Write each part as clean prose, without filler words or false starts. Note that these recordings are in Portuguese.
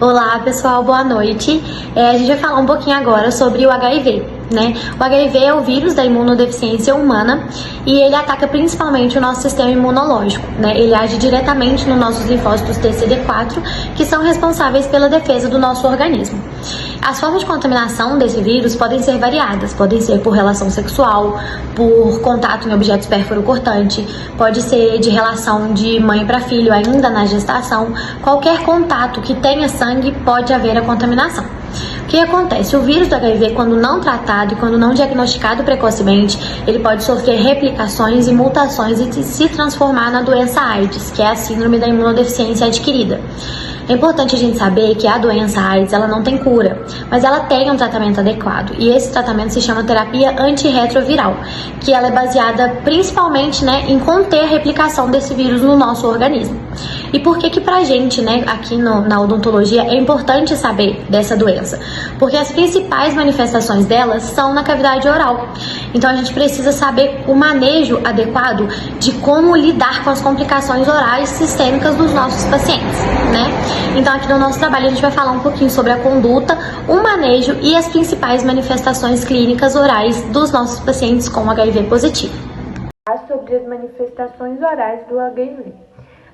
Olá pessoal, boa noite. A gente vai falar um pouquinho agora sobre o HIV, né? O HIV é o vírus da imunodeficiência humana e ele ataca principalmente o nosso sistema imunológico, né? Ele age diretamente nos nossos linfócitos TCD4, que são responsáveis pela defesa do nosso organismo. As formas de contaminação desse vírus podem ser variadas, podem ser por relação sexual, por contato em objetos pérfuro-cortante, pode ser de relação de mãe para filho ainda na gestação. Qualquer contato que tenha sangue pode haver a contaminação. O que acontece? O vírus do HIV, quando não tratado e quando não diagnosticado precocemente, ele pode sofrer replicações e mutações e se transformar na doença AIDS, que é a síndrome da imunodeficiência adquirida. É importante a gente saber que a doença AIDS ela não tem cura, mas ela tem um tratamento adequado. E esse tratamento se chama terapia antirretroviral, que ela é baseada principalmente, em conter a replicação desse vírus no nosso organismo. E por que pra gente, aqui na odontologia, é importante saber dessa doença? Porque as principais manifestações delas são na cavidade oral. Então a gente precisa saber o manejo adequado de como lidar com as complicações orais sistêmicas dos nossos pacientes, Então aqui no nosso trabalho a gente vai falar um pouquinho sobre a conduta, o manejo e as principais manifestações clínicas orais dos nossos pacientes com HIV positivo. Sobre as manifestações orais do HIV.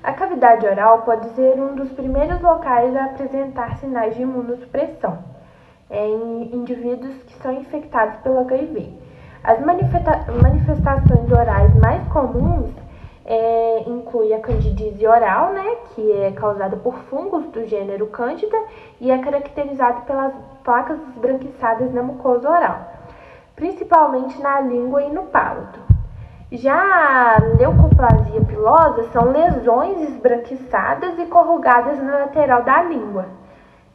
A cavidade oral pode ser um dos primeiros locais a apresentar sinais de imunossupressão em indivíduos que são infectados pelo HIV. As manifestações orais mais comuns inclui a candidíase oral, que é causada por fungos do gênero Candida e é caracterizada pelas placas esbranquiçadas na mucosa oral, principalmente na língua e no palato. Já a leucoplasia pilosa são lesões esbranquiçadas e corrugadas na lateral da língua.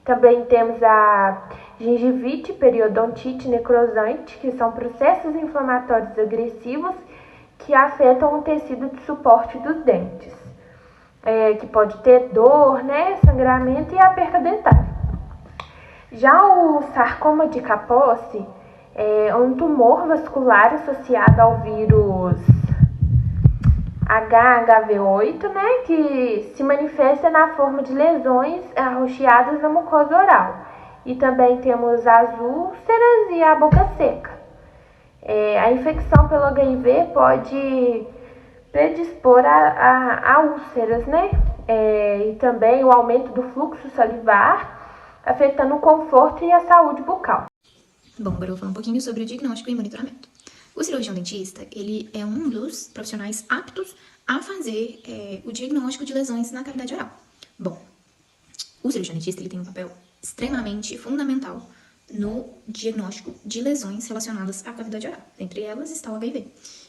Também temos a gengivite, periodontite necrosante, que são processos inflamatórios agressivos que afetam o tecido de suporte dos dentes, que pode ter dor, sangramento e a perca dentária. Já o sarcoma de Kaposi é um tumor vascular associado ao vírus HHV8, que se manifesta na forma de lesões arroxeadas na mucosa oral. E também temos as úlceras e a boca seca. A infecção pelo HIV pode predispor a úlceras, e também o aumento do fluxo salivar, afetando o conforto e a saúde bucal. Bom, agora eu vou falar um pouquinho sobre o diagnóstico e monitoramento. O cirurgião dentista, ele é um dos profissionais aptos a fazer o diagnóstico de lesões na cavidade oral. Bom, o cirurgião dentista ele tem um papel extremamente fundamental no diagnóstico de lesões relacionadas à cavidade oral. Entre elas está o HIV.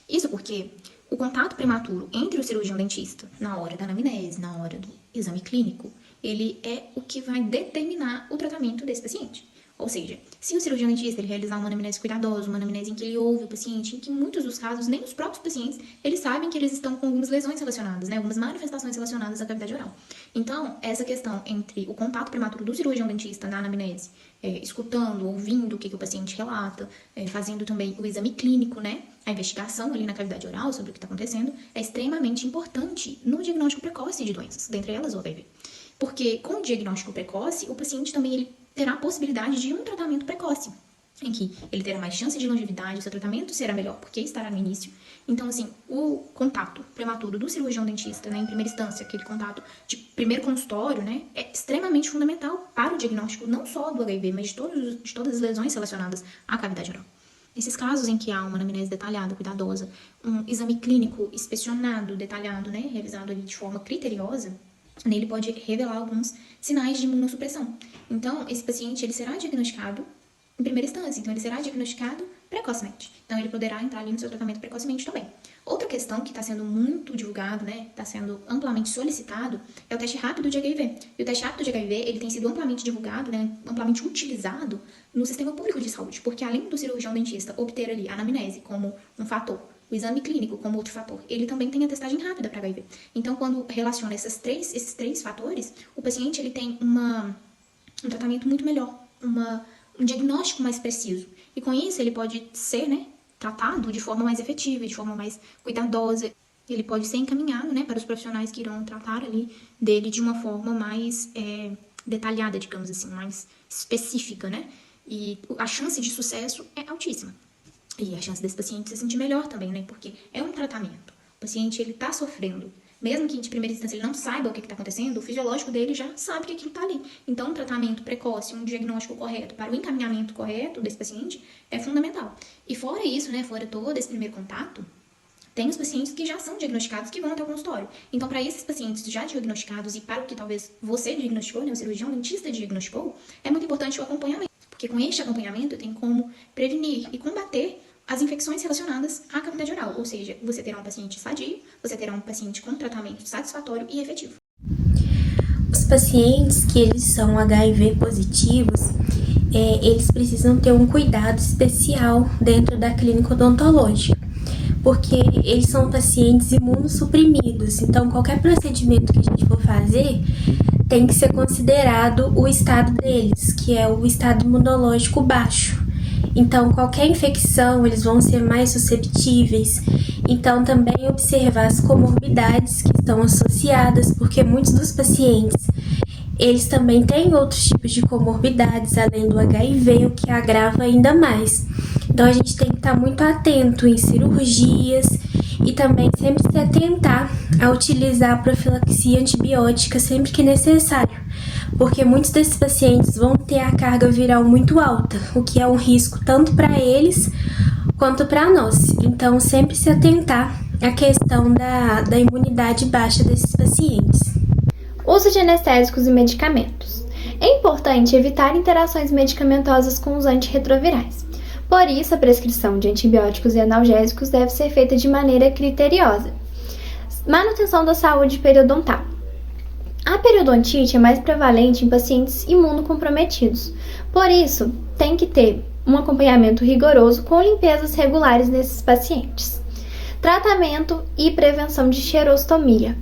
Isso porque o contato prematuro entre o cirurgião dentista na hora da anamnese, na hora do exame clínico, ele é o que vai determinar o tratamento desse paciente. Ou seja, se o cirurgião dentista ele realizar uma anamnese cuidadosa, uma anamnese em que ele ouve o paciente, em que em muitos dos casos, nem os próprios pacientes, eles sabem que eles estão com algumas lesões relacionadas, algumas manifestações relacionadas à cavidade oral. Então, essa questão entre o contato prematuro do cirurgião dentista na anamnese, escutando, ouvindo o que o paciente relata, fazendo também o exame clínico, a investigação ali na cavidade oral sobre o que está acontecendo, é extremamente importante no diagnóstico precoce de doenças, dentre elas o HIV. Porque com o diagnóstico precoce, o paciente também ele terá a possibilidade de um tratamento precoce, em que ele terá mais chance de longevidade, o seu tratamento será melhor porque estará no início. Então, assim, o contato prematuro do cirurgião dentista, em primeira instância, aquele contato de primeiro consultório, é extremamente fundamental para o diagnóstico não só do HIV, mas de todas as lesões relacionadas à cavidade oral. Nesses casos em que há uma anamnese detalhada, cuidadosa, um exame clínico inspecionado, detalhado, realizado ali de forma criteriosa, ele pode revelar alguns sinais de imunossupressão. Então, esse paciente ele será diagnosticado em primeira instância, então ele será diagnosticado precocemente. Então, ele poderá entrar ali no seu tratamento precocemente também. Outra questão que está sendo muito divulgado, está sendo amplamente solicitado, é o teste rápido de HIV. E o teste rápido de HIV, ele tem sido amplamente divulgado, amplamente utilizado no sistema público de saúde, porque além do cirurgião dentista obter ali a anamnese como um fator, o exame clínico como outro fator, ele também tem a testagem rápida para HIV. Então, quando relaciona esses três fatores, o paciente ele tem um tratamento muito melhor, um diagnóstico mais preciso. E com isso, ele pode ser tratado de forma mais efetiva, de forma mais cuidadosa. Ele pode ser encaminhado para os profissionais que irão tratar ali dele de uma forma mais detalhada, digamos assim, mais específica, né? E a chance de sucesso é altíssima. E a chance desse paciente se sentir melhor também, né? Porque é um tratamento. O paciente, ele tá sofrendo. Mesmo que de primeira instância ele não saiba o que está acontecendo, o fisiológico dele já sabe que aquilo está ali. Então, um tratamento precoce, um diagnóstico correto para o encaminhamento correto desse paciente é fundamental. E fora isso, né, fora todo esse primeiro contato, tem os pacientes que já são diagnosticados que vão até o consultório. Então, para esses pacientes já diagnosticados e para o que talvez você diagnosticou, né, o cirurgião dentista diagnosticou, é muito importante o acompanhamento. Porque com este acompanhamento tem como prevenir e combater as infecções relacionadas à cavidade oral, ou seja, você terá um paciente sadio, você terá um paciente com tratamento satisfatório e efetivo. Os pacientes que eles são HIV positivos, eles precisam ter um cuidado especial dentro da clínica odontológica, porque eles são pacientes imunossuprimidos, então qualquer procedimento que a gente for fazer tem que ser considerado o estado deles, que é o estado imunológico baixo. Então, qualquer infecção, eles vão ser mais susceptíveis. Então, também observar as comorbidades que estão associadas, porque muitos dos pacientes, eles também têm outros tipos de comorbidades, além do HIV, o que agrava ainda mais. Então, a gente tem que estar muito atento em cirurgias e também sempre se atentar a utilizar a profilaxia antibiótica sempre que necessário, porque muitos desses pacientes vão ter a carga viral muito alta, o que é um risco tanto para eles quanto para nós. Então, sempre se atentar à questão da imunidade baixa desses pacientes. Uso de anestésicos e medicamentos. É importante evitar interações medicamentosas com os antirretrovirais. Por isso, a prescrição de antibióticos e analgésicos deve ser feita de maneira criteriosa. Manutenção da saúde periodontal. A periodontite é mais prevalente em pacientes imunocomprometidos. Por isso, tem que ter um acompanhamento rigoroso com limpezas regulares nesses pacientes. Tratamento e prevenção de xerostomia.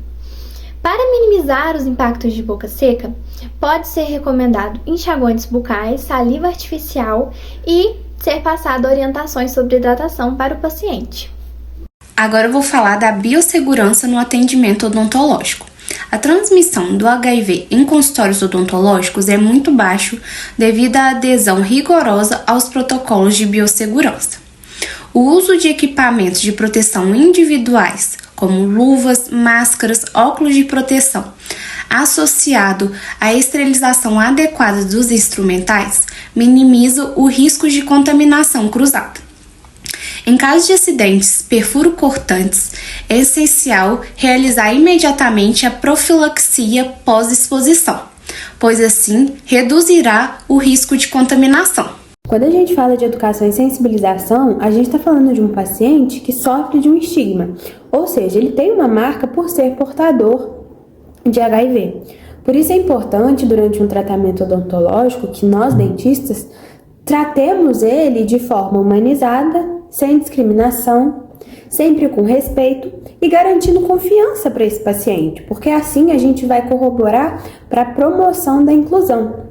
Para minimizar os impactos de boca seca, pode ser recomendado enxaguantes bucais, saliva artificial e ser passado orientações sobre hidratação para o paciente. Agora eu vou falar da biossegurança no atendimento odontológico. A transmissão do HIV em consultórios odontológicos é muito baixo devido à adesão rigorosa aos protocolos de biossegurança. O uso de equipamentos de proteção individuais, como luvas, máscaras, óculos de proteção, associado à esterilização adequada dos instrumentais, minimiza o risco de contaminação cruzada. Em caso de acidentes perfuro-cortantes, é essencial realizar imediatamente a profilaxia pós-exposição, pois assim reduzirá o risco de contaminação. Quando a gente fala de educação e sensibilização, a gente está falando de um paciente que sofre de um estigma, ou seja, ele tem uma marca por ser portador de HIV. Por isso é importante, durante um tratamento odontológico, que nós dentistas tratemos ele de forma humanizada, sem discriminação, sempre com respeito e garantindo confiança para esse paciente, porque assim a gente vai corroborar para a promoção da inclusão,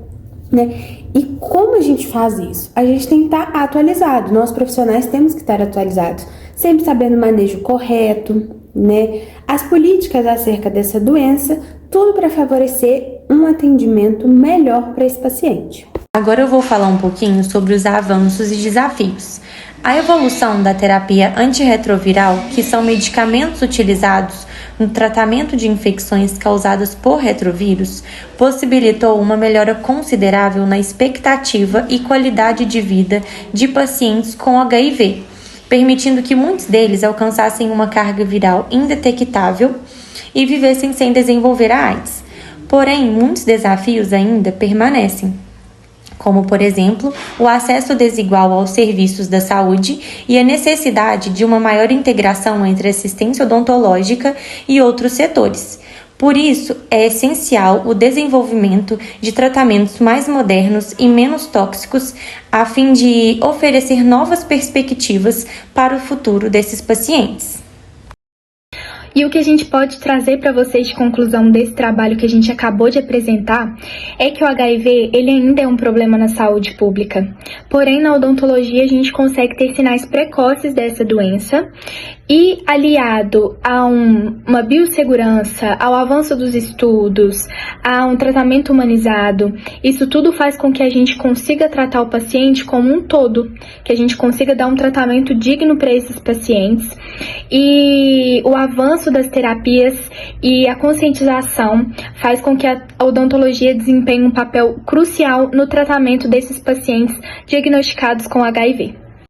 né? E como a gente faz isso? A gente tem que estar atualizado, nós profissionais temos que estar atualizados, sempre sabendo o manejo correto, né? As políticas acerca dessa doença, tudo para favorecer um atendimento melhor para esse paciente. Agora eu vou falar um pouquinho sobre os avanços e desafios. A evolução da terapia antirretroviral, que são medicamentos utilizados no tratamento de infecções causadas por retrovírus, possibilitou uma melhora considerável na expectativa e qualidade de vida de pacientes com HIV, permitindo que muitos deles alcançassem uma carga viral indetectável e vivessem sem desenvolver a AIDS. Porém, muitos desafios ainda permanecem, como, por exemplo, o acesso desigual aos serviços da saúde e a necessidade de uma maior integração entre assistência odontológica e outros setores. Por isso, é essencial o desenvolvimento de tratamentos mais modernos e menos tóxicos, a fim de oferecer novas perspectivas para o futuro desses pacientes. E o que a gente pode trazer para vocês de conclusão desse trabalho que a gente acabou de apresentar é que o HIV ele ainda é um problema na saúde pública. Porém, na odontologia a gente consegue ter sinais precoces dessa doença e aliado a uma biossegurança, ao avanço dos estudos, a um tratamento humanizado, isso tudo faz com que a gente consiga tratar o paciente como um todo, que a gente consiga dar um tratamento digno para esses pacientes. E o avanço das terapias e a conscientização faz com que a odontologia desempenhe um papel crucial no tratamento desses pacientes diagnosticados com HIV.